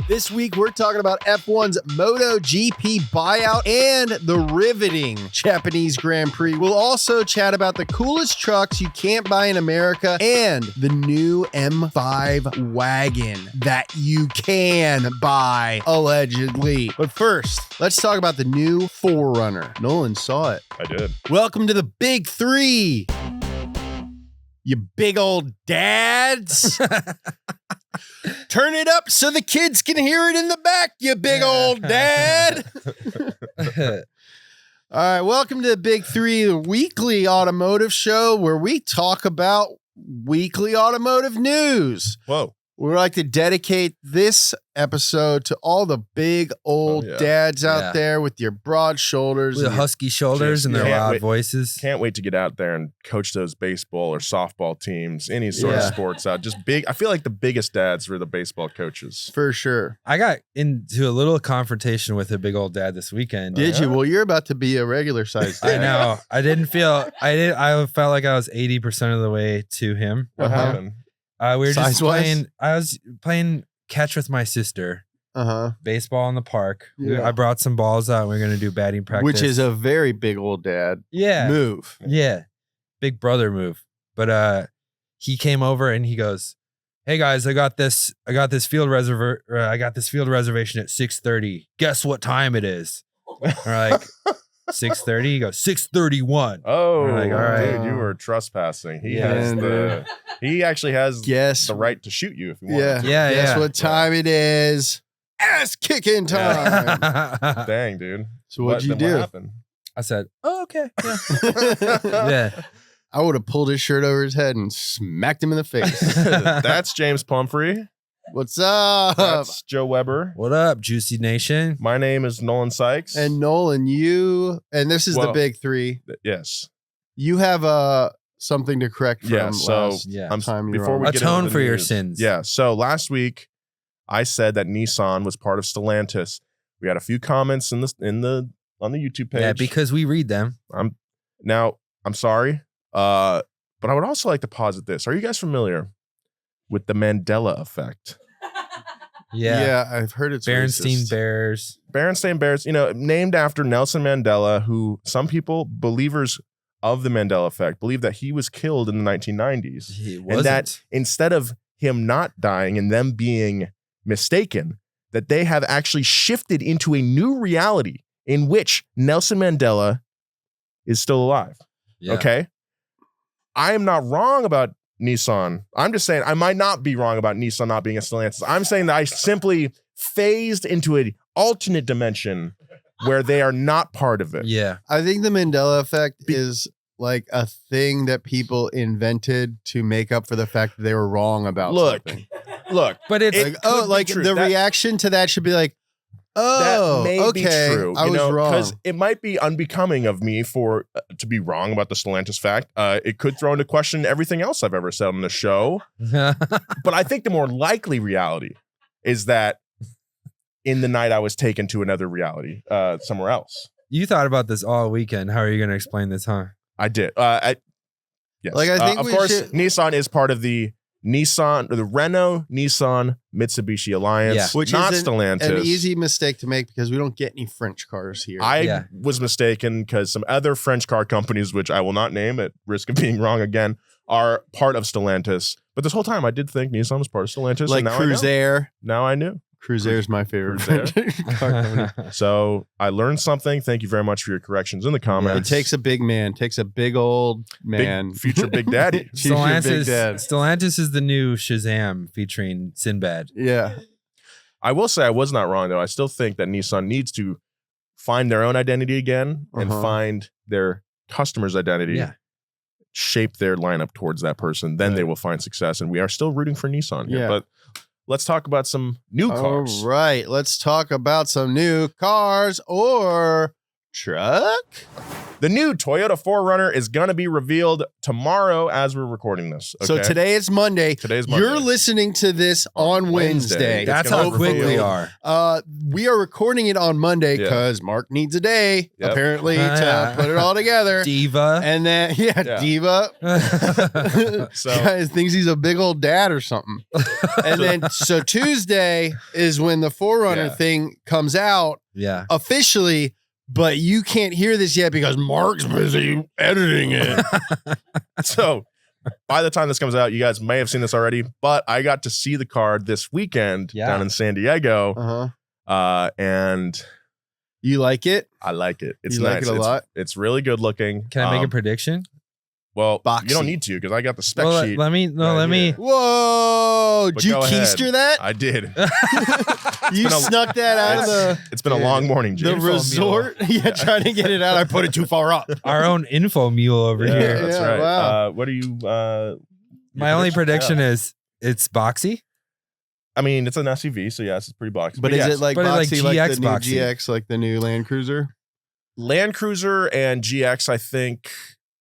This week, we're talking about F1's MotoGP buyout and the riveting Japanese Grand Prix. We'll also chat about the coolest trucks you can't buy in America and the new M5 wagon that you can buy, allegedly. But first, let's talk about the new 4Runner. Nolan saw it. I did. Welcome to the Big Three, you big old dads. Turn it up so the kids can hear it in the back, you big old dad. All right, welcome to the Big Three, the weekly automotive show where we talk about weekly automotive news. Whoa. We like to dedicate this episode to all the big old dads out there with your broad shoulders. With the husky shoulders and their loud voices. Can't wait to get out there and coach those baseball or softball teams, any sort of sports out. Just big. I feel like the biggest dads were the baseball coaches. For sure. I got into a little confrontation with a big old dad this weekend. Did you? Well, you're about to be a regular sized dad. I know. I felt like I was 80% of the way to him. What happened? We were just Size-wise? playing. I was playing catch with my sister. Baseball in the park. Yeah. I brought some balls out. We're gonna do batting practice, Which is a very big old dad move. Yeah, big brother move. But he came over and he goes, "Hey guys, I got this field reservation at 6:30. Guess what time it is?" We're like, 6:30. He goes, 6:31. Oh, We're like, all right. dude, you were trespassing. He actually has the right to shoot you if he wants to. Guess what time it is? Ass kicking time. Dang, dude. So what'd you do? What happened? I said, "Oh, okay." Yeah. Yeah. I would have pulled his shirt over his head and smacked him in the face. That's James Pumphrey. What's up? That's Joe Weber. What up, Juicy Nation? My name is Nolan Sykes. And Nolan, this is the Big Three. Yes. You have something to correct from last time you were on. Atone for your sins. Yeah. So last week I said that Nissan was part of Stellantis. We had a few comments on the YouTube page. Yeah, because we read them. I'm sorry. But I would also like to posit this. Are you guys familiar with the Mandela effect? Yeah, I've heard it's Berenstain Bears. Berenstain Bears, named after Nelson Mandela, who some people, believers of the Mandela effect, believe that he was killed in the 1990s. He wasn't. And that instead of him not dying and them being mistaken, that they have actually shifted into a new reality in which Nelson Mandela is still alive. Yeah. Okay? I am not wrong about Nissan. I'm just saying I might not be wrong about Nissan not being a Stellantis. I'm saying that I simply phased into an alternate dimension where they are not part of it. Yeah. I think the Mandela effect is like a thing that people invented to make up for the fact that they were wrong about something. Look, but it's the reaction to that should be like, that may be true. I was wrong. Because it might be unbecoming of me to be wrong about the Stellantis fact. It could throw into question everything else I've ever said on the show. But I think the more likely reality is that in the night I was taken to another reality somewhere else. You thought about this all weekend. How are you going to explain this, huh? I did. Yes. Like, I think of course, Nissan is part of the Renault, Nissan, Mitsubishi alliance, which not is Stellantis. an easy mistake to make because we don't get any French cars here. I was mistaken because some other French car companies, which I will not name at risk of being wrong again, are part of Stellantis. But this whole time I did think Nissan was part of Stellantis. Like Cruisair. Now I knew. Cruisair is my favorite French car company. So I learned something. Thank you very much for your corrections in the comments. It takes a big man. Takes a big old man. Future big daddy. Stellantis is the new Shazam featuring Sinbad. Yeah. I will say I was not wrong, though. I still think that Nissan needs to find their own identity again and find their customer's identity. Yeah. Shape their lineup towards that person. Then they will find success. And we are still rooting for Nissan here. Yeah. But let's talk about some new cars. All right. Let's talk about some new cars or truck. The new Toyota 4Runner is going to be revealed tomorrow as we're recording this. Okay? So today is Monday. Today's Monday. You're listening to this on Wednesday. That's gonna how quick we reveal- are. We are recording it on Monday Yeah. because Mark needs a day, Yep. apparently, to put it all together. Diva. And then, Yeah. Diva. So- Guys thinks he's a big old dad or something. And then, so Tuesday is when the 4Runner Yeah. thing comes out Yeah. officially, but you can't hear this yet because Mark's busy editing it. So by the time this comes out, you guys may have seen this already, but I got to see the car this weekend Yeah. down in San Diego. Uh-huh. And You like it? I like it. It's You nice. like it a lot? It's really good looking. Can I make a prediction? Well, Boxy. you don't need to because I got the spec Well, sheet. let me. Whoa! But Did you go ahead. keister that? I did. You been a- snuck that out of the It's been a long morning, the James. resort? Yeah, trying to get it out. I put it too far up. Our own info mule over Yeah, here. that's Yeah, right. wow. What are you? My only prediction is it's boxy. I mean, it's an SUV, so yes, it's pretty boxy. But is yes. it like But it like boxy, like GX the new boxy. GX, like the new Land Cruiser? Land Cruiser and GX? I think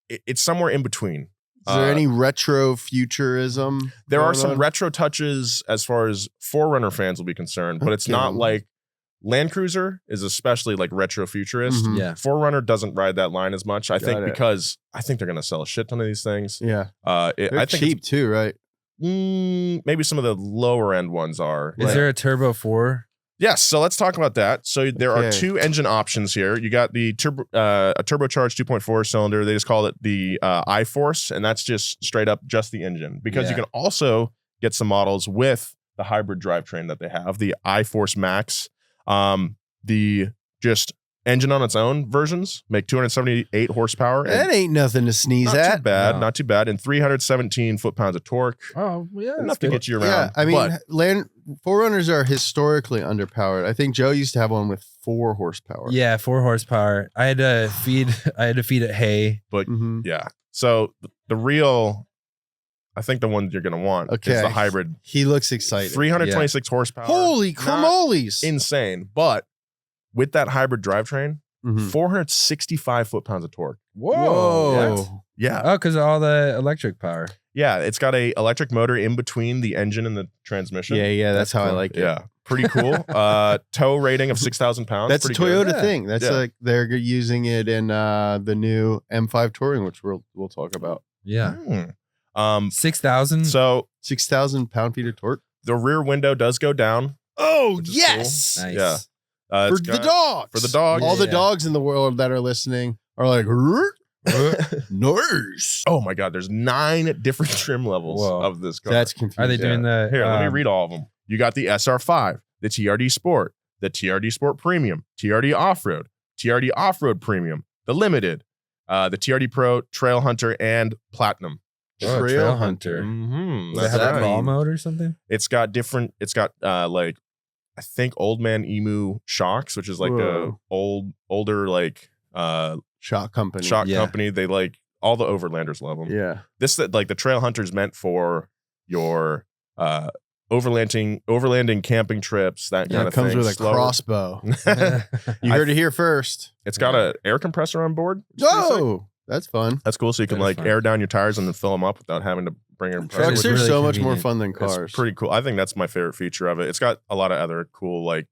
it's somewhere in between. Is there any retro futurism? There are going some on? retro touches as far as 4Runner fans will be concerned, but it's not Okay. like Land Cruiser is especially like retro futurist. Mhm. Yeah. 4Runner doesn't ride that line as much. I think Got it. because I think they're going to sell a shit ton of these things. Yeah, I they're think cheap too, right? maybe some of the lower end ones are. Is there a turbo 4? Yes, so let's talk about that. So there are Okay. two engine options here. You got the a turbocharged 2.4 cylinder. They just call it the iForce, and that's just straight up just the engine. Because you Yeah. can also get some models with the hybrid drivetrain that they have, the iForce Max. The just engine on its own versions make 278 horsepower. and That ain't nothing to sneeze not at. too bad, No. not too bad, and 317 foot-pounds of torque. Oh, yeah. Enough to get you around. Yeah, I mean, but 4Runners are historically underpowered. I think Joe used to have one with 4 horsepower. Yeah, 4 horsepower. I had to feed it hay. Mhm. yeah. So the real, I think the one you're going to want is Okay. the hybrid. He looks excited. 326 horsepower. Holy Not cramolies! insane. But with that hybrid drivetrain, Mhm. 465 foot-pounds of torque. Whoa. Yeah. Oh, because of all the electric power. Yeah. It's got a electric motor in between the engine and the transmission. Yeah, that's how I cool. like it. Yeah. Pretty cool. Tow rating of 6,000 pounds. That's a Pretty good. Toyota Yeah. thing. That's Yeah. like they're using it in the new M5 Touring, which we'll talk about. Yeah. 6,000. So 6,000 pound-feet of torque. the rear window does go down. Oh Which is yes, Nice. Yeah. for It's the got- dogs. for the dogs. All the Yeah. dogs in the world that are listening are like, nurse. Oh my God, there's 9 different trim levels Whoa. of this car. That's confusing. Are they doing the Here, let me read all of them. You got the SR5, the TRD Sport, the TRD Sport Premium, TRD Off-Road, TRD Off-Road Premium, the Limited, the TRD Pro, Trail Hunter, and Platinum. Oh, Trail Hunter. Mm-hmm. Does it have a ball mode or something? It's got like I think Old Man Emu shocks, which is like Whoa. older like Shock company. shock Yeah. company. They like all the Overlanders love them. Yeah. This like the Trail Hunter's meant for your overlanding camping trips, that Yeah, kind it of comes thing. with a Slower. crossbow. You heard it here first. It's got an air compressor on board. which is pretty sick. Oh, that's fun. That's cool. So you can That is like fun. air down your tires and then fill them up without having to bring a compressor. Trucks is are really so much more convenient. fun than cars. It's pretty cool. I think that's my favorite feature of it. It's got a lot of other cool like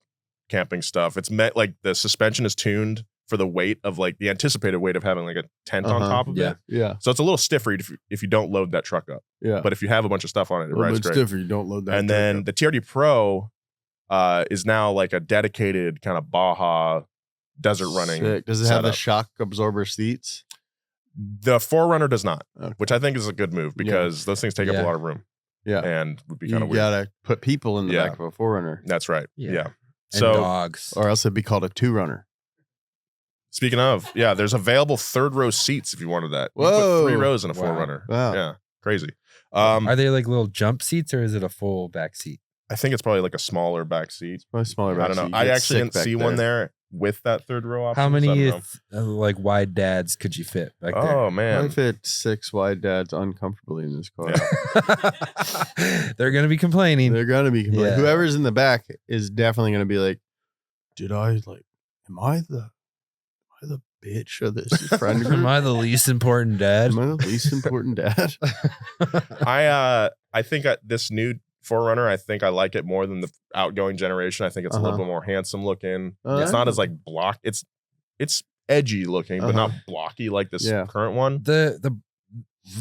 camping stuff. It's meant like the suspension is tuned for the weight of like the anticipated weight of having like a tent on Uh-huh. top of Yeah. it. Yeah. So it's a little stiffer if you don't load that truck up. Yeah. But if you have a bunch of stuff on it, it Well, rides it's great. different. You don't load that. And truck then up. the TRD Pro is now like a dedicated kind of Baja desert running. Sick. Does it have the setup. shock absorber seats? The 4Runner does not, Okay. which I think is a good move because those things take up Yeah. a lot of room Yeah. and would be You kind of weird. gotta put people in the Yeah. back of a 4Runner, That's right. Yeah. Yeah. And So dogs. or else it'd be called a 2-runner. speaking of, yeah, there's available third row seats if you wanted that. You can Whoa. put 3 rows in a Wow. 4Runner. Wow. Yeah. Crazy. Are they like little jump seats or is it a full back seat? I think it's probably like a smaller back seat. Probably smaller. I back don't know. seat. You I get actually sick didn't back see one there with that third row option. How so I many don't know. like wide dads could you fit back there? Oh I man. fit 6 wide dads uncomfortably in this car. Yeah. They're gonna be complaining. They're gonna be complaining. Yeah. Whoever's in the back is definitely gonna be like, am I the bitch of this friend group? Am I the least important dad? Am I the least important dad? I think this new 4Runner, I think I like it more than the outgoing generation. I think it's a little bit more handsome looking. It's not as like block. It's edgy looking, but not blocky like this current one. The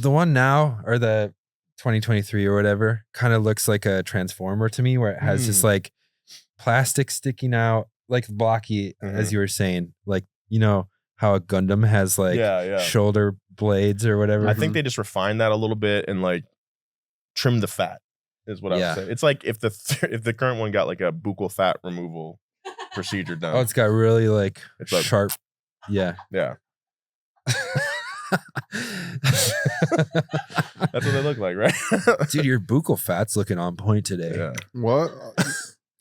one now, or the 2023 or whatever, kind of looks like a Transformer to me, where it has just like plastic sticking out, like blocky, as you were saying, like, you know how a Gundam has like shoulder blades or whatever. I think they just refined that a little bit and like trim the fat is what I would say. It's like if the current one got like a buccal fat removal procedure done. Oh, it's got really like sharp. Yeah. Yeah. That's what they look like, right? Dude, your buccal fat's looking on point today. Yeah. What?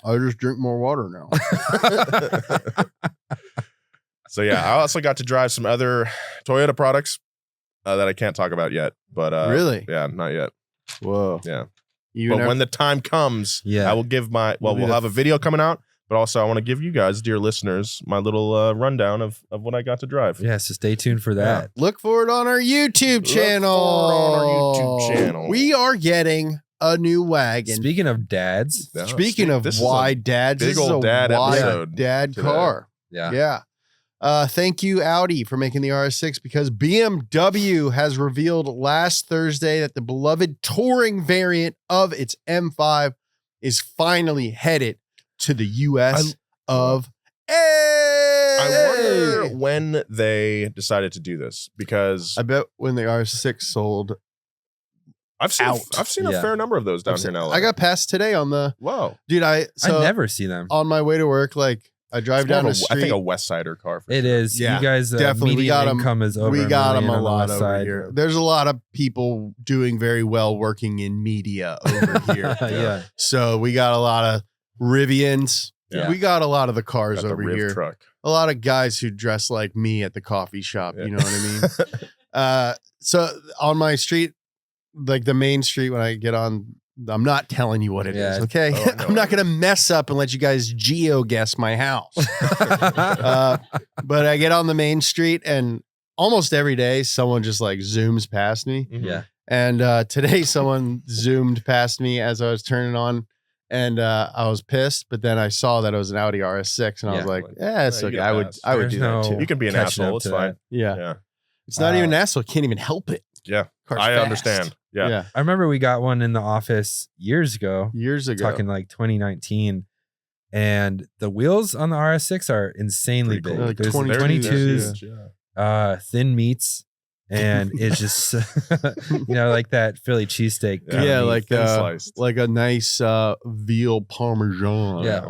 I just drink more water now. So yeah, I also got to drive some other Toyota products that I can't talk about yet. But really? Yeah, not yet. Whoa. Yeah. But when the time comes, I will give we'll have a video coming out. But also, I want to give you guys, dear listeners, my little rundown of what I got to drive. Yeah, so stay tuned for that. Look for it on our YouTube channel. We are getting a new wagon. Speaking of dads. Speaking of why dads, big old dad episode. Dad car. Yeah. Thank you, Audi, for making the RS6, because BMW has revealed last Thursday that the beloved touring variant of its M5 is finally headed to the US of A. I wonder when they decided to do this, because I bet when the RS6 sold. I've seen a fair number of those down here in LA. I got passed today on the dude. I never see them on my way to work. Like I drive down the street. I think a West Sider car. For it is. Yeah, you guys definitely. We got income is over. We got them a lot the over here. There's a lot of people doing very well working in media over here. Yeah. So we got a lot of Rivians. Yeah. We got a lot of the cars over Riv here. Truck. A lot of guys who dress like me at the coffee shop. You know what I mean? So on my street, like the main street, when I get on, I'm not telling you what it is. Okay. Oh, no, I'm not going to mess up and let you guys geo guess my house. But I get on the main street and almost every day someone just like zooms past me. Yeah. And today someone zoomed past me as I was turning on, and I was pissed, but then I saw that it was an Audi RS6 and I was like, yeah, it's okay. I would do that too. You can be an asshole. It's fine. Yeah. It's not even an asshole. Can't even help it. Yeah. Car's I fast. understand. Yeah. I remember we got one in the office years ago. Talking like 2019. And the wheels on the RS6 are insanely big. Like There's 22s. Thin meats. And it's just, like that Philly cheesesteak. Like a nice veal parmesan. Yeah.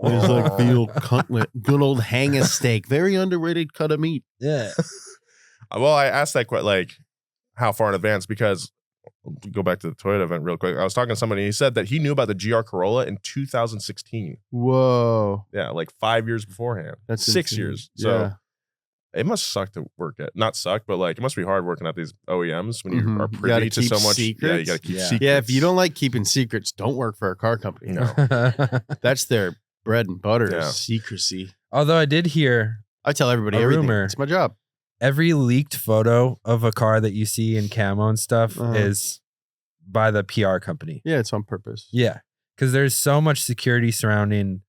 It's like veal cutlet. Good old hanger steak. Very underrated cut of meat. Yeah. Well, I asked that like how far in advance, because go back to the Toyota event real quick. I was talking to somebody, and he said that he knew about the GR Corolla in 2016. Whoa. Yeah, like 5 years beforehand. That's 6 years. So it must suck to work at. Not suck, but like it must be hard working at these OEMs when you are privy to so much. Secrets. Yeah, you got to keep secrets. Yeah, if you don't like keeping secrets, don't work for a car company. No. That's their bread and butter is secrecy. Although I did hear, I tell everybody everything. Rumor. It's my job. Every leaked photo of a car that you see in camo and stuff is by the PR company. Yeah, it's on purpose. Yeah, because there's so much security surrounding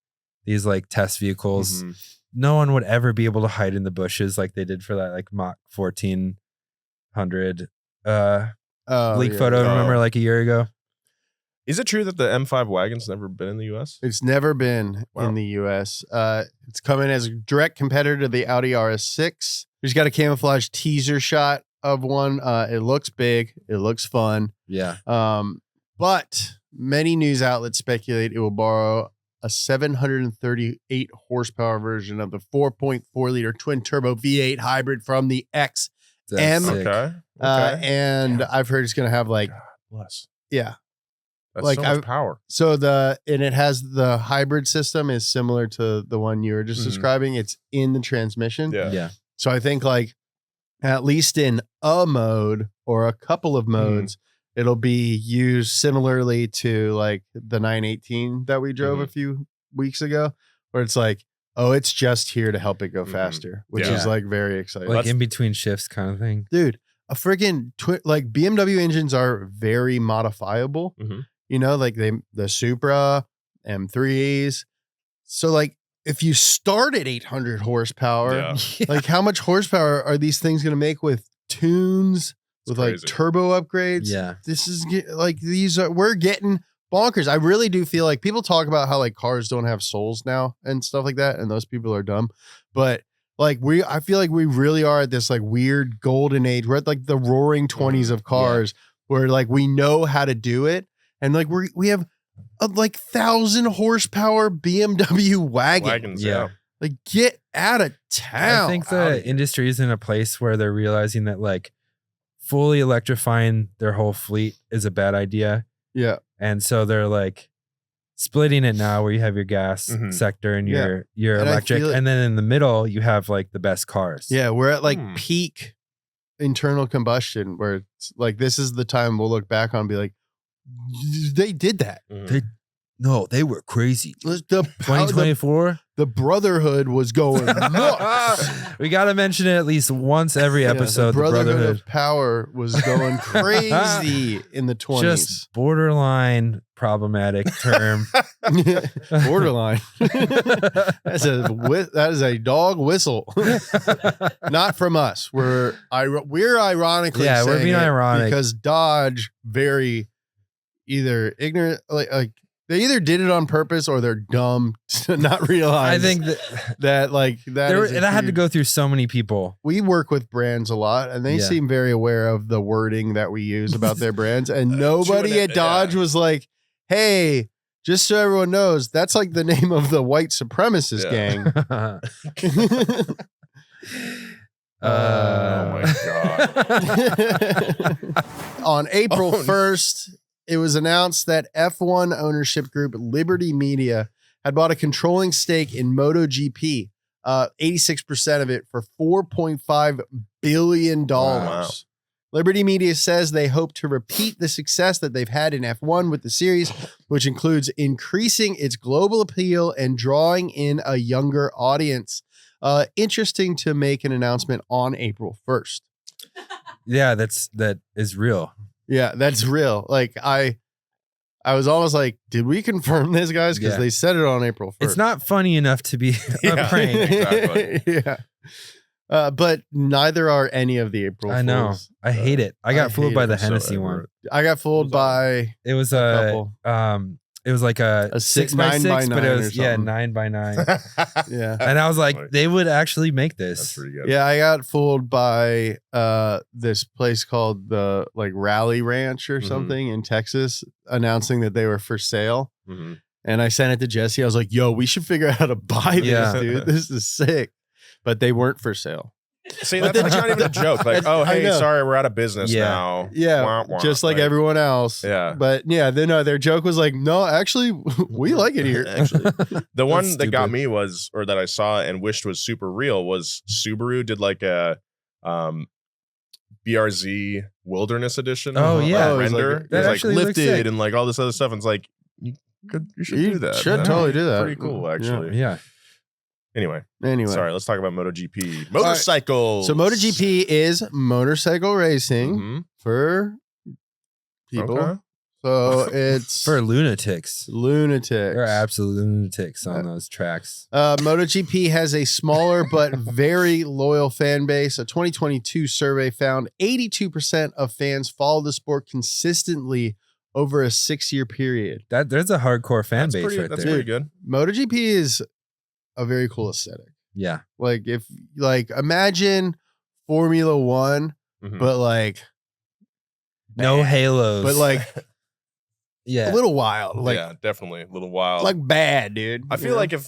these like test vehicles. No one would ever be able to hide in the bushes like they did for that like Mach 1400 leak photo. Remember like a year ago? Is it true that the M5 wagon's never been in the U.S.? It's never been in the U.S. It's coming as a direct competitor to the Audi RS6. We just got a camouflage teaser shot of one. It looks big. It looks fun. Yeah. But many news outlets speculate it will borrow a 738 horsepower version of the 4.4 liter twin turbo V8 hybrid from the XM. Okay. And I've heard it's going to have like, God bless. Yeah. That's like so much power. So it has the hybrid system is similar to the one you were just describing. It's in the transmission. Yeah. So I think like at least in a mode or a couple of modes, it'll be used similarly to like the 918 that we drove a few weeks ago, where it's like Oh, it's just here to help it go Mhm. faster, which Yeah. is like very exciting. Like in between shifts kind of thing. Dude, a freaking like BMW engines are very modifiable. Mhm. You know, like the Supra, M3s. So like if you start at 800 horsepower, Yeah. like how much horsepower are these things going to make with tunes, with like crazy. turbo upgrades? Yeah. This is like we're getting bonkers. I really do feel like people talk about how like cars don't have souls now and stuff like that, and those people are dumb. But like I feel like we really are at this like weird golden age. We're at like the roaring 20s of cars where like we know how to do it, and like we have a like 1,000 horsepower BMW Wagons, Yeah. Like get out of town. I think the industry is in a place where they're realizing that like fully electrifying their whole fleet is a bad idea. Yeah. And so they're like splitting it now where you have your gas Mhm. sector and Yeah. your And I electric. feel it- And then in the middle, you have like the best cars. Yeah, we're at like Hmm. peak internal combustion where it's like this is the time we'll look back on and be like, they did that. Mhm. No, they were crazy. The 2024. the brotherhood was going nuts. We got to mention it at least once every Yeah, episode. the the brotherhood of power was going crazy in the 20s. Just borderline problematic term. Borderline. That is a dog whistle. Not from us. We're ironically Yeah, we're saying being it ironic. because Dodge very either ignorant like they either did it on purpose or they're dumb to not realize. I think that like that is a that had to huge- go through so many people. We work with brands a lot, and they Yeah. seem very aware of the wording that we use about their brands. And nobody at Dodge was like, "Hey, just so everyone knows, that's like the name of the white supremacist gang." Oh my God. On April Oh, no. 1st, it was announced that F1 ownership group Liberty Media had bought a controlling stake in MotoGP, 86% of it for $4.5 billion. Wow. Liberty Media says they hope to repeat the success that they've had in F1 with the series, which includes increasing its global appeal and drawing in a younger audience. Interesting to make an announcement on April 1st. Yeah, that is real. Yeah, that's real. Like I was almost like, did we confirm this, guys? Because Yeah. they said it on April 1st. It's not funny enough to be a Yeah. prank. Exactly. Yeah. But neither are any of the April I know. Fools. I hate it. I got fooled hate by it the so Hennessy ever. one. I got fooled by It was couple. it was like a A 6 9 by by 6, but 9 it or was something. 9 by 9. Yeah. And I was like, Funny. they would actually make That's this. pretty good. Yeah, I got fooled by this place called the like Rally Ranch or Mhm. something in Texas announcing that they were for sale. Mhm. And I sent it to Jesse. I was like, yo, we should figure out how to buy this, Yeah. dude. This is sick. But they weren't for sale. See, that's not even a joke. Like, oh, I hey, know. sorry, we're out of business Yeah. now. Yeah, Wah, wah. just like everyone else. Yeah. But yeah, their joke was like, no, actually, we like it here. Actually, the one That's that got stupid. me was, or that I saw and wished was super real, was Subaru did like a BRZ Wilderness Edition. Oh, yeah. Oh, it was like- render. that It was like actually looks lifted sick. and like all this other stuff. And it's like you should You do that. should That'd totally be do that. Pretty cool, Yeah. actually. Yeah. Anyway, Anyway, sorry. Let's talk about MotoGP. right. Motorcycles. so MotoGP is motorcycle racing Mhm. for people. Okay. So it's For lunatics. lunatics. They're absolute lunatics on those tracks. MotoGP has a smaller but very loyal fan base. A 2022 survey found 82% of fans follow the sport consistently over a 6-year period. There's a hardcore fan That's base pretty, right that's there. pretty good. MotoGP is a very cool aesthetic. Yeah. Like imagine Formula One, Mhm. but like No halos. but like yeah. a little wild. Like yeah, definitely a little wild. like bad, dude. I You feel know? like if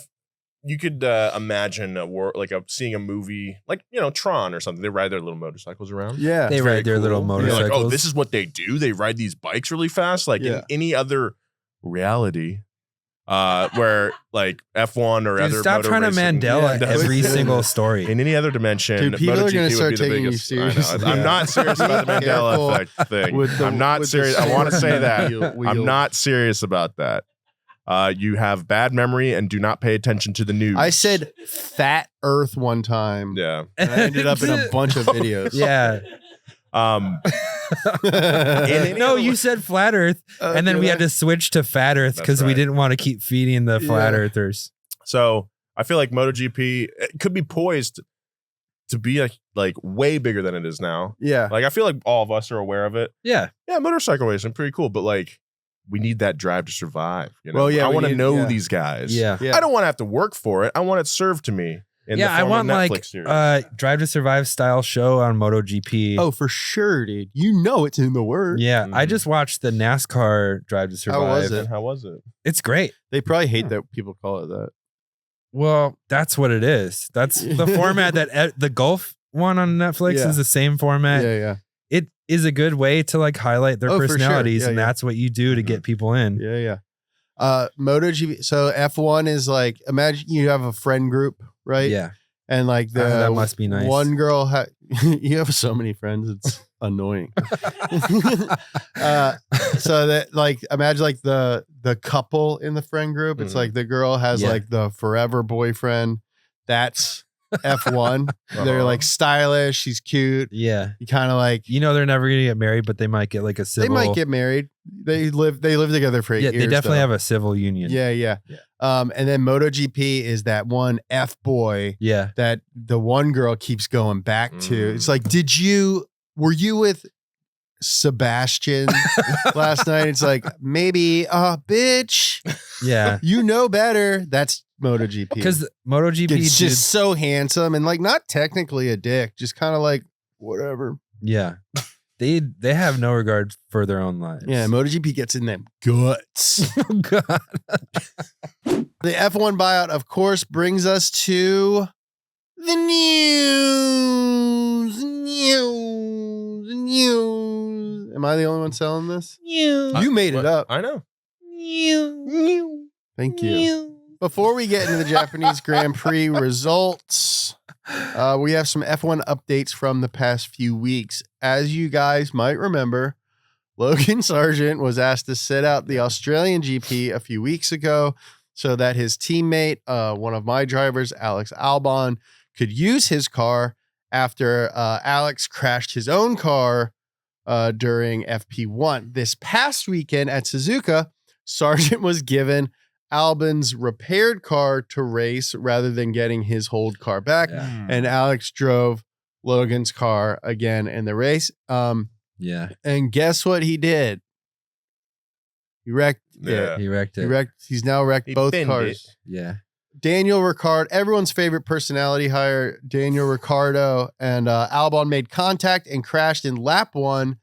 you could imagine seeing a movie like Tron or something, they ride their little motorcycles around. yeah. They very ride their little And you're motorcycles. like, oh, this is what they do. They ride these bikes really fast. Like Yeah. in any other reality, where like F1 or Dude, other stop motor trying to racing- Mandela Yeah, every dude. single story. In any other dimension, Dude, people are MotoGP gonna would start be the taking you biggest. I know. seriously. I'm not serious about the Be careful Mandela effect thing. with the- I'm not with the serious. I want to say sword that. wheel- I'm wheel. not serious about that. You have bad memory and do not pay attention to the news. I said fat Earth one time. yeah. And I ended up in a bunch of videos. Yeah. No, you said flat Earth, and then we had to switch to fat Earth because we didn't want to keep feeding the flat Earthers. So I feel like MotoGP it could be poised to be like way bigger than it is now. Yeah. Like I feel like all of us are aware of it. Yeah. Yeah, motorcycle racing, pretty cool, but like we need that drive to survive. You know? Well, yeah, I we want to need- know yeah. these guys. Yeah. Yeah. I don't want to have to work for it. I want it served to me. In the I form want of Netflix like series. Drive to Survive style show on MotoGP. Oh, for sure, dude. You know it's in the word. Yeah, I Mhm. just watched the NASCAR Drive to Survive. was it? And how was it? It's great. They probably hate that people call it that. Well, that's what it is. That's the format that the golf one on Netflix Yeah. is the same format. Yeah. It is a good way to like highlight their Oh, for sure. personalities, Yeah, and yeah. that's what you do to get people in. Yeah. MotoGP. So F1 is like, imagine you have a friend group, right? Yeah. And like that must be nice. One girl, you have so many friends, it's annoying. So that like, imagine like the couple in the friend group. It's Mhm. like the girl has Yeah. like the forever boyfriend. That's F1. They're Uh-huh. like stylish. She's cute. Yeah. You kind of like, You know they're never gonna get married, but they might get like a civil. they might get married. They live together for 8 Yeah, years. they definitely though. have a civil union. Yeah. Yeah. And then MotoGP is that one F boy Yeah. that the one girl keeps going back to. Mm. It's like, were you with Sebastian last night? It's like, maybe, bitch, Yeah. you know better. That's MotoGP. Because MotoGP it's did- just so handsome and like not technically a dick, just kind of like whatever. yeah. They have no regard for their own lives. Yeah, MotoGP gets in them guts. Oh, God. The F1 buyout, of course, brings us to the news. Am I the only one selling this? You made it up. I know. Thank you. Before we get into the Japanese Grand Prix results, we have some F1 updates from the past few weeks. As you guys might remember, Logan Sargent was asked to sit out the Australian GP a few weeks ago so that his teammate, one of my drivers, Alex Albon, could use his car after Alex crashed his own car during FP1. This past weekend at Suzuka, Sargent was given Albon's repaired car to race rather than getting his old car back. Yeah. And Alex drove Logan's car again in the race. Yeah. And guess what he did? He wrecked Yeah. it. He wrecked He it. wrecked. He's now wrecked He both binned cars. it. Yeah. Daniel Ricciardo, everyone's favorite personality hire, Daniel Ricciardo, and Albon made contact and crashed in lap 1.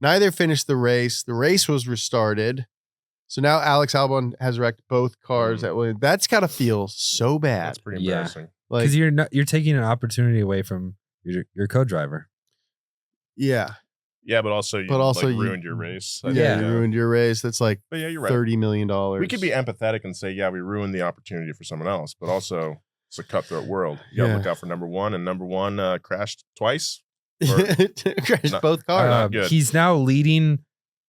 Neither finished the race. The race was restarted. So now Alex Albon has wrecked both cars. That's got to feel so bad. That's pretty Yeah. embarrassing. Like, Because you're taking an opportunity away from your co-driver. yeah. Yeah, but also you ruined your race. I Yeah, think, you ruined your race. That's like But yeah, you're right. $30 million. We could be empathetic and say, yeah, we ruined the opportunity for someone else, but also it's a cutthroat world. You gotta Yeah. look out for number one, and number one crashed twice. crashed Not- both cars. not good. He's now leading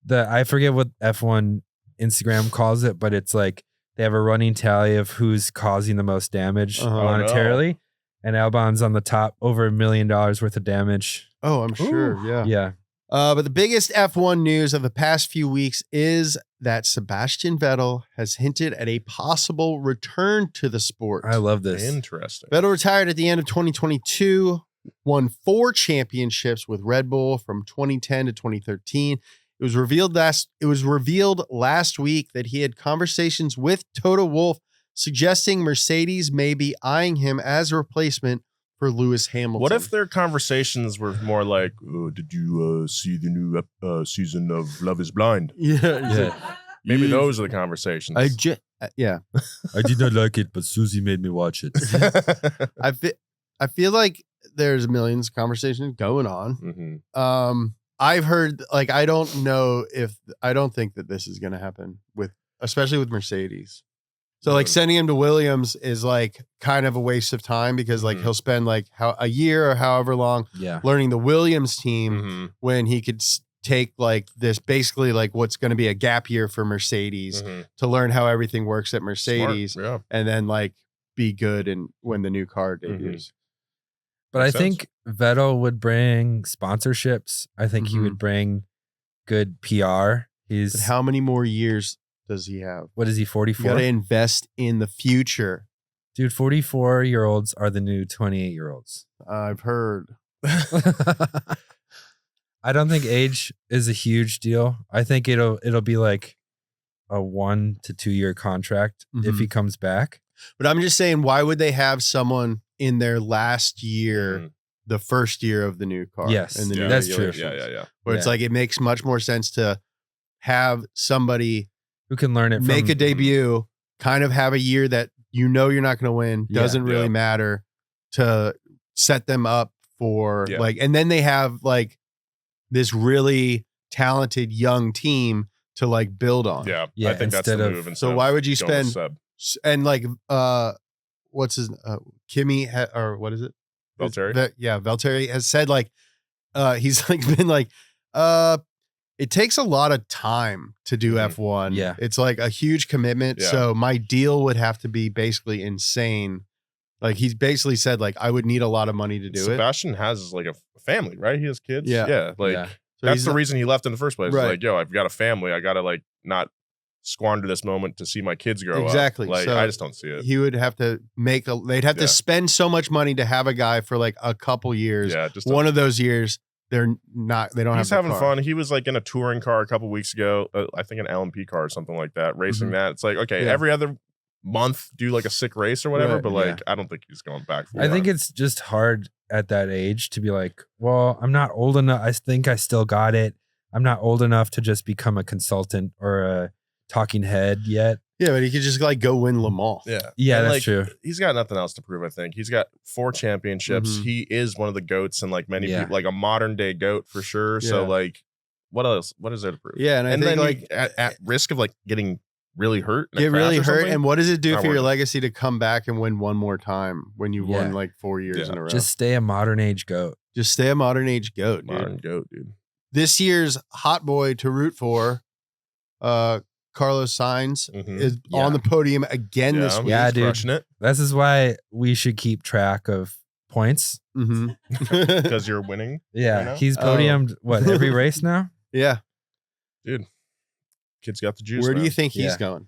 I forget what F1 Instagram calls it, but it's like they have a running tally of who's causing the most damage Uh-huh. monetarily. And Albon's on the top, over $1 million worth of damage. Oh, I'm sure. Yeah. Yeah. But the biggest F1 news of the past few weeks is that Sebastian Vettel has hinted at a possible return to the sport. I love this. Interesting. Vettel retired at the end of 2022, won 4 championships with Red Bull from 2010 to 2013. It was revealed last week that he had conversations with Toto Wolff suggesting Mercedes may be eyeing him as a replacement for Lewis Hamilton. What if their conversations were more like, did you see the new season of Love is Blind? Yeah. Maybe those are the conversations. Yeah. I did not like it, but Susie made me watch it. I feel like there's millions of conversations going on. Mhm. I've heard, like, I don't think that this is going to happen especially with Mercedes. So like sending him to Williams is like kind of a waste of time because like he'll spend like a year or however long Yeah. learning the Williams team Mhm. when he could take like this, basically like what's going to be a gap year for Mercedes to learn how everything works at Mercedes, Smart. and then like be good and when the new car debuts. But Makes I think Vettel would bring sponsorships. I think he would bring good PR. But how many more years does he have? What is he, 44? You got to invest in the future. Dude, 44-year-olds are the new 28-year-olds. I've heard. I don't think age is a huge deal. I think it'll be like a 1 to 2 year contract if he comes back. But I'm just saying, why would they have someone in their last year, the first year of the new car? Yes, and the new that's true. regulations? Yeah. Where it's like, it makes much more sense to have somebody who can learn it, make a debut, kind of have a year that you're not going to win, doesn't really matter, to set them up for like, and then they have like this really talented young team to like build on. Yeah. I think that's the move. So why would you spend, and like, what's his, Kimi, or what is it? Valtteri? Valtteri has said like, he's like been like, it takes a lot of time to do F1. Yeah. It's like a huge commitment. Yeah. So my deal would have to be basically insane. Like he's basically said like, I would need a lot of money to do Sebastian has like a family, right? He has kids. Yeah. Yeah. Like So that's the reason he left in the first place. Right. Like, yo, I've got a family. I got to like not squander this moment to see my kids grow up. Exactly. Like, So I just don't see it. He would have to they'd have to spend so much money to have a guy for like a couple years. Yeah. Just one of those years, they don't have He's the having car. fun. He was like in a touring car a couple weeks ago. I think an LMP car or something like that, racing that. It's like, okay, every other month do like a sick race or whatever, but like I don't think he's going back for I think it's just hard at that age to be like, well, I'm not old enough. I think I still got it. I'm not old enough to just become a consultant or a talking head yet. Yeah, but he could just like go win Le Mans. Yeah, And, that's like, true. He's got nothing else to prove. I think he's got 4 championships. He is one of the goats, and like many people, like a modern day goat for sure. So like, what else? What is there to prove? Yeah, and I think then like at risk of like getting really hurt, in a get crash really or hurt. something? And what does it do Not for your worth it. legacy to come back and win one more time when you won like 4 years in a row? Just stay a modern age goat. Just stay a modern age goat, dude. Modern goat, dude. This year's hot boy to root for, Carlos Sainz is on the podium again this week. Yeah, dude. Crushing it This is why we should keep track of points. because you're winning. Yeah, right now? he's podiumed every race now. Yeah, dude. Kid's got the juice. where do man. you think he's going?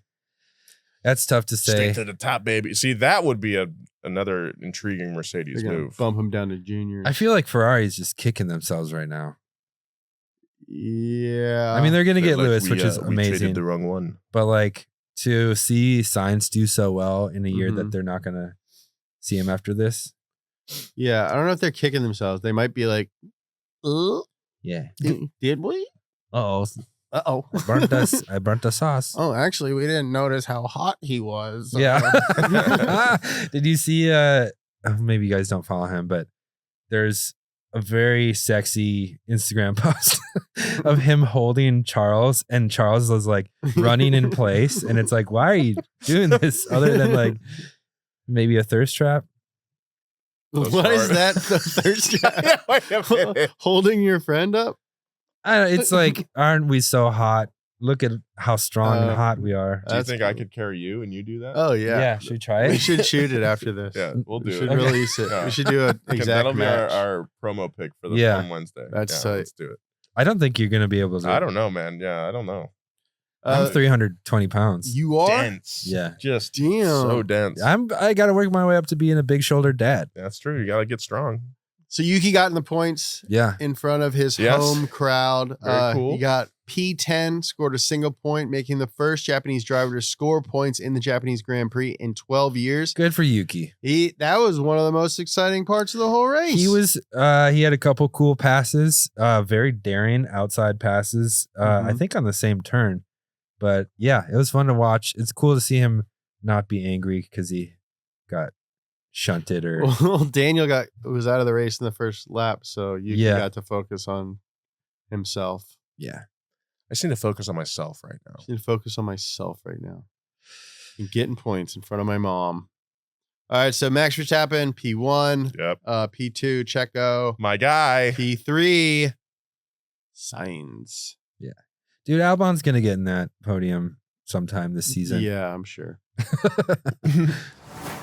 That's tough to say. Straight to the top, baby. See, that would be another intriguing Mercedes They're gonna move. bump him down to junior. I feel like Ferrari's just kicking themselves right now. Yeah, I mean, they're gonna They're get like, Lewis, which is we traded amazing. the wrong one. But like to see Sainz do so well in a year that they're not gonna see him after this. Yeah, I don't know if they're kicking themselves. They might be like, Yeah. did we? Uh-oh. Uh-oh. I burnt the sauce. Oh, actually, we didn't notice how hot he was. Yeah. Did you see maybe you guys don't follow him, but there's a very sexy Instagram post of him holding Charles, and Charles was like running in place, and it's like, why are you doing this other than like maybe a thirst trap? What is that? The thirst trap? Holding your friend up? It's like, aren't we so hot? Look at how strong and hot we are. Do you think I could carry you and you do that? Oh, yeah. Yeah, should we try it? We should shoot it after this. Yeah, we'll do We it. should Okay. release it. Yeah. We should do an exact That'll be match. our promo pick for the Yeah. Wednesday. That's yeah, tight. let's do it. I don't think you're gonna be able to. I don't know, man. Yeah, I don't know. I'm 320 pounds. You are? Dense. Yeah. Just Damn. so dense. I gotta work my way up to being a big shouldered dad. That's true. You got to get strong. So Yuki got in the points Yeah. in front of his Yes. home crowd. Very cool. He got P10, scored a single point, making the first Japanese driver to score points in the Japanese Grand Prix in 12 years. Good for Yuki. That was one of the most exciting parts of the whole race. He had a couple cool passes, very daring outside passes, I think on the same turn. But yeah, it was fun to watch. It's cool to see him not be angry because he got shunted or Well, Daniel was out of the race in the first lap, so Yuki got to focus on himself. yeah. I just need to focus on myself right now. I need to focus on myself right now and getting points in front of my mom. All right, so Max Verstappen, P1. Yep. P2, Checo. My guy. P3, Signs. Dude, Albon's gonna get in that podium sometime this season. Yeah, I'm sure.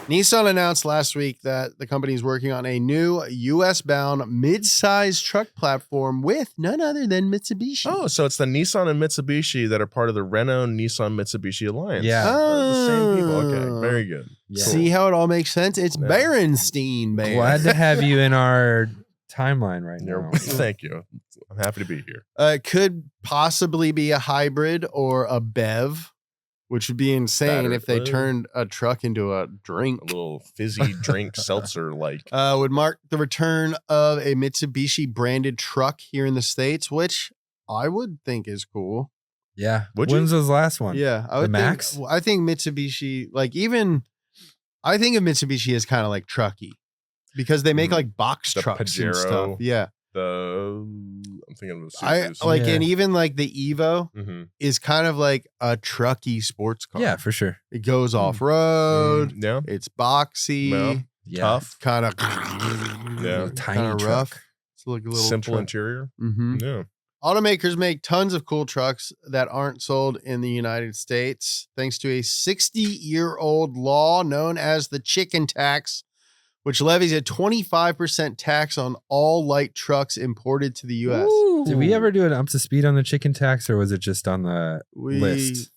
Nissan announced last week that the company is working on a new US-bound mid-size truck platform with none other than Mitsubishi. Oh, so it's the Nissan and Mitsubishi that are part of the Renault Nissan Mitsubishi alliance. Yeah. The same people. Okay, very good. Yeah. See how it all makes sense? It's Yeah. Berenstein, man. Glad to have you in our timeline right now. Thank you. I'm happy to be here. It could possibly be a hybrid or a BEV, which would be insane Better. if they turned a truck into a drink. A little fizzy drink seltzer like. Would mark the return of a Mitsubishi branded truck here in the States, which I would think is cool. Yeah. Would you? When's his last one? Yeah, I The would Max? think. I think Mitsubishi, I think of Mitsubishi as kind of like trucky because they make like box The trucks and Pajero. stuff. Yeah, I'm thinking of the I Subarus. like, Yeah. and even like the Evo Mhm. is kind of like a trucky sports car. Yeah, for sure. It goes off road. Yeah. It's boxy, Yeah. Yeah. Tough. kind of Yeah. Tiny kind of truck. rough. It's like a little Simple truck. interior. Mm-hmm. Yeah. Automakers make tons of cool trucks that aren't sold in the United States thanks to a 60-year-old law known as the chicken tax, which levies a 25% tax on all light trucks imported to the U.S. Did we ever do an up to speed on the chicken tax, or was it just on the list?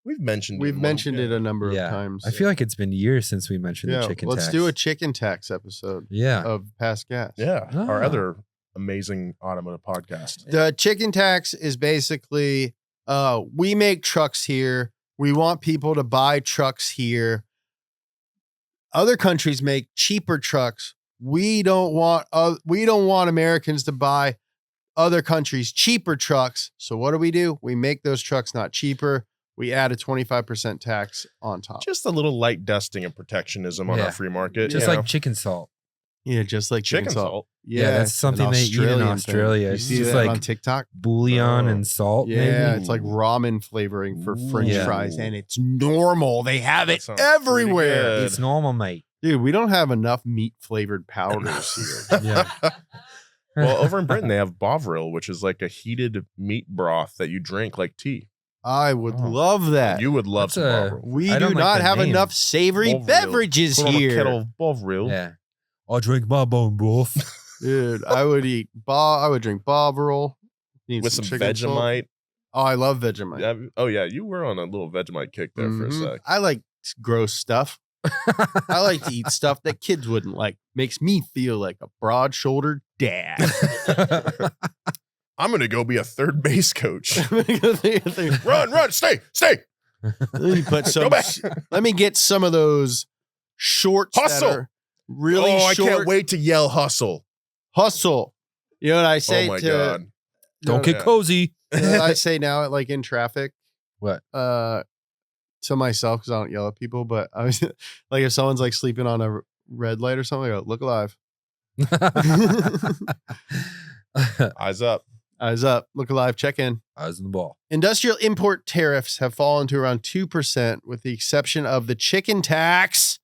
We've mentioned We've mentioned it a number Yeah. of times. I feel like it's been years since we mentioned the chicken let's tax. do a chicken tax episode Yeah. of Past Gas. Yeah. Our Ah. other amazing automotive podcast. The chicken tax is basically we make trucks here. We want people to buy trucks here. Other countries make cheaper trucks. We don't want Americans to buy other countries cheaper trucks. So what do? We make those trucks not cheaper. We add a 25% tax on top. Just a little light dusting of protectionism on Yeah. our free market. Just you like know? chicken salt. Yeah, just like chicken salt. Yeah, that's it's something an they eat in Australian Australia. thing. You It's see just that like on TikTok? bouillon Oh. and salt. Yeah, maybe? it's like ramen flavoring for French Yeah. fries, and it's normal. They have That it sounds pretty everywhere. good. It's normal, mate. Dude, we don't have enough meat flavored powders here. Yeah. Well, over in Britain, they have Bovril, which is like a heated meat broth that you drink like tea. I would Oh. love that. You would love That's some a- Bovril. We I do don't like not the have name. enough savory Bovril. beverages Put on a here. kettle of Bovril. Yeah. I'll drink my bone broth. Dude, I would drink Bovril. Need With some chicken salt. Vegemite. Oh, I love Vegemite. Yeah, oh, yeah. You were on a little Vegemite kick there for a Mhm. sec. I like gross stuff. I like to eat stuff that kids wouldn't like. Makes me feel like a broad-shouldered dad. I'm going to go be a third base coach. Run. Run, stay. Let me put some. Go back. Let me get some of those shorts Hustle. that are really I short. can't wait to yell hustle. Hustle. You know what I say Oh, my to? God. Don't get Yeah. cozy. You know what I say now, like in traffic. What? To myself, because I don't yell at people, but I was like, if someone's like sleeping on a red light or something, I go, look alive. Eyes up. Eyes up. Look alive. Check in. Eyes on the ball. Industrial import tariffs have fallen to around 2%, with the exception of the chicken tax,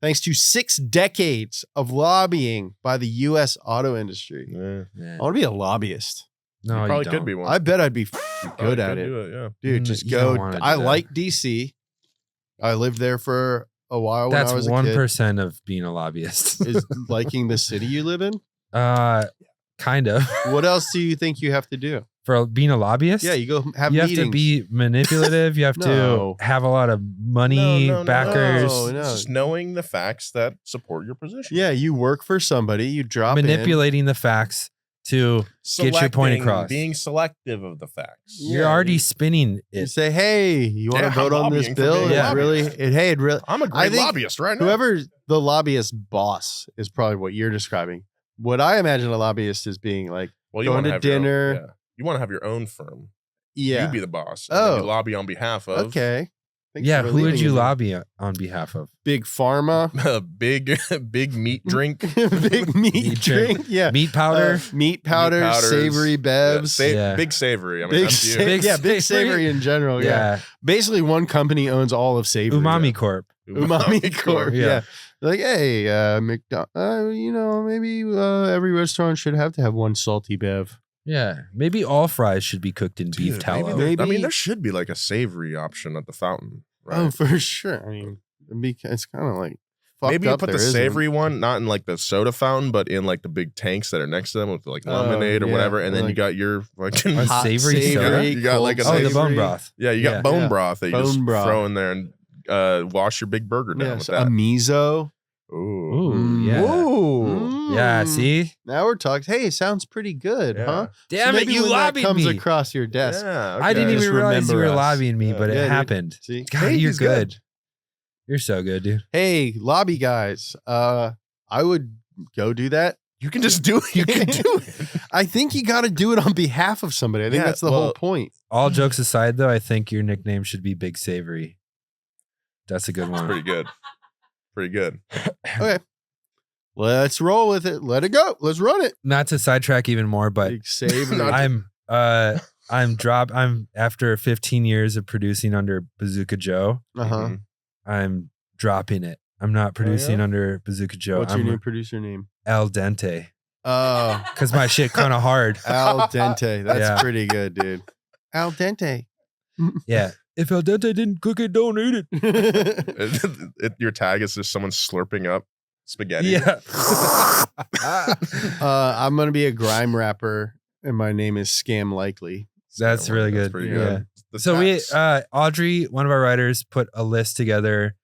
thanks to 6 decades of lobbying by the U.S. auto industry. Yeah. Yeah. I want to be a lobbyist. No, you probably you could don't. be one. I bet I'd be f***ing Probably good at could it. do yeah. Dude, just You don't go. wanna do I that. like DC. I lived there for a while when That's I was a 1% of being a lobbyist. kid. Is liking the city you live in? Kind of. What else do you think you have to do? For being a lobbyist? Yeah, you go have you meetings. have to be manipulative. You have No. to have a lot of money, No. backers. No. It's just knowing the facts that support your position. Yeah, you work for somebody. You drop in. Manipulating the facts to get your point Selecting, across. Being selective of the facts. Yeah, You're already you- spinning You it. say, hey, you want Yeah, to vote I'm on this lobbying for bill? being a It really, lobbyist. it really. I'm a I great think lobbyist right now. Whoever the lobbyist boss is probably what you're describing. What I imagine a lobbyist is being like, well, going wanna to have your own- dinner. yeah. You want to have your own firm. yeah, You be the boss. And then Oh. you lobby on behalf of okay. Thanks Yeah, for who would relieving you me. lobby on behalf of? Big Pharma, a big meat drink. big meat Meat drink, drink. yeah, Meat powder? meat powder, powders. savory bevs, Yeah. Big savory. I mean, big, that's you. Big big savory. savory in general. Yeah. yeah. Basically, one company owns all of savory. Umami Corp. Umami Corp. Yeah. Yeah. Like, hey, maybe every restaurant should have to have one salty bev. Yeah, maybe all fries should be cooked in beef Dude, tallow. maybe- I mean, there should be like a savory option at the fountain, right? Oh, for sure. I mean, it's kind of like fucked Maybe you up put the there, isn't it? savory one not in like the soda fountain, but in like the big tanks that are next to them with like Oh, lemonade or yeah. whatever, and then you Like got your fucking A hot savory soda? You got like a Oh, the nice- bone broth. yeah, you got Yeah. bone Yeah. broth that you Bone just broth. throw in there and wash your big burger down Yeah, with so that. a miso. Ooh. Ooh, yeah. Ooh. Yeah, Mm. see? Now we're talking. Hey, sounds pretty good, Yeah. huh? Damn So it, maybe you when that lobbied comes me. across your desk. Yeah, I didn't okay. Just even realize you remember were us. lobbying me, but Yeah, it dude. happened. See? God, Hey, you're he's good. good. You're so good, dude. Hey, lobby guys. I would go do that. You can just do it. You can do it. I think you got to do it on behalf of somebody. I think Yeah, that's the whole well- point. All jokes aside, though, I think your nickname should be Big Savory. That's a good one. Pretty good. Pretty good. Okay. Let's roll with it. Let it go. Let's run it. Not to sidetrack even more, but Big savory. I'm after 15 years of producing under Bazooka Joe. Uh-huh. Mhm. I'm dropping it. I'm not producing under Bazooka Joe. What's I'm your new producer name? Al Dente Oh, because my shit kind of hard. Al Dente. That's Yeah. pretty good, dude. Al Dente. Yeah. If Al Dente didn't cook it, don't eat it. Your tag is just someone slurping up spaghetti. Yeah. I'm gonna be a grime rapper, and my name is Scam Likely. That's really good. pretty Yeah. good. The So stats. Audrey, one of our writers, put a list together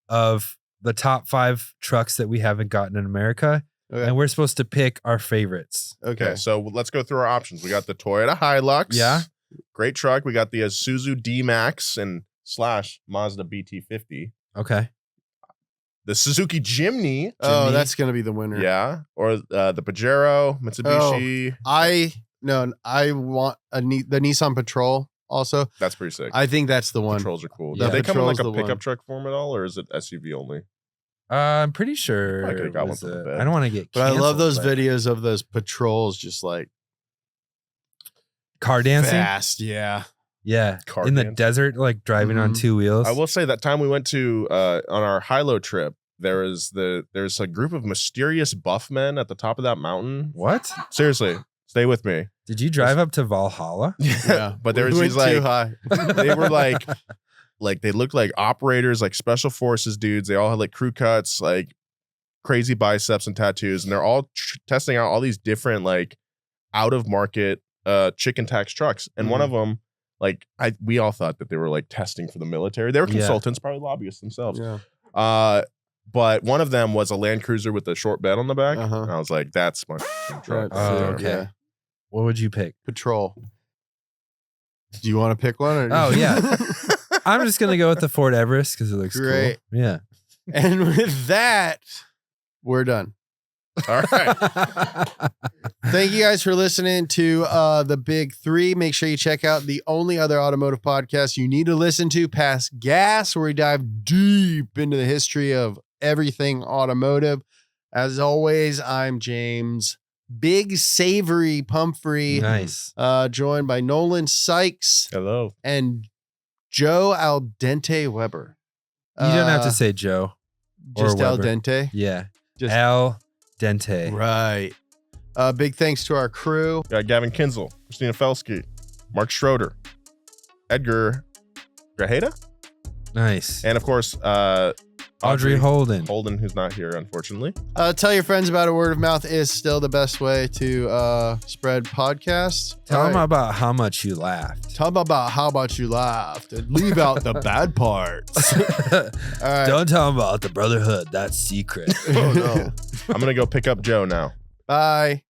of the top 5 trucks that we haven't gotten in America, Okay. and we're supposed to pick our favorites. Okay, so let's go through our options. We got the Toyota Hilux. Yeah. Great truck. We got the Isuzu D-Max and / Mazda BT50. Okay. The Suzuki Jimny. Oh, that's gonna be the winner. Yeah. Or the Pajero, Mitsubishi. I want the Nissan Patrol also. That's pretty sick. I think that's the one. Patrols are cool. Yeah. Do they come in like a Patrol's the pickup one. truck form at all, or is it SUV only? I'm pretty sure. I could've got it one was, from the bed. I don't want to get But I love canceled, those but- videos of those patrols just like Car dancing? fast. Yeah. Yeah. Car in the dancing. desert, like driving on Mhm. 2 wheels. I will say that time we went to on our Hilo trip, there's a group of mysterious buff men at the top of that mountain. What? Seriously, stay with me. Did you drive up to Valhalla? Yeah. But there We was went these too like high. they were like they looked like operators, like special forces dudes. They all had like crew cuts, like crazy biceps and tattoos, and they're all testing out all these different like out of market chicken tax trucks. And one of them, like we all thought that they were like testing for the military. They were Yeah. consultants, probably lobbyists themselves. Yeah. But one of them was a Land Cruiser with a short bed on the back. Uh-huh. And I was like, that's my f***ing truck. That's Oh, it, okay. yeah. What would you pick? Patrol. Do you want to pick one? Or Oh, yeah. I'm just going to go with the Ford Everest because it looks Great. cool. Yeah. And with that, we're done. All right. Thank you guys for listening to the Big Three. Make sure you check out the only other automotive podcast you need to listen to, Past Gas, where we dive deep into the history of everything automotive. As always, I'm James Big Savory Pumphrey, Nice. joined by Nolan Sykes Hello. and Joe Al Dente Weber. You don't have to say Joe. or just Al Weber. Dente. Yeah. Just Al Dente. right. Big thanks to our crew. Got Gavin Kinzel, Christina Felsky, Mark Schroeder, Edgar Grajeda, Nice. and of course, Audrey Holden. Holden, who's not here, unfortunately. Tell your friends about it. Word of mouth is still the best way to spread podcasts. Tell All them right. about how much you laughed. Tell them about how about you laughed and leave out the bad parts. All right. Don't tell them about the brotherhood. That's secret. Oh no. I'm gonna go pick up Joe now. Bye.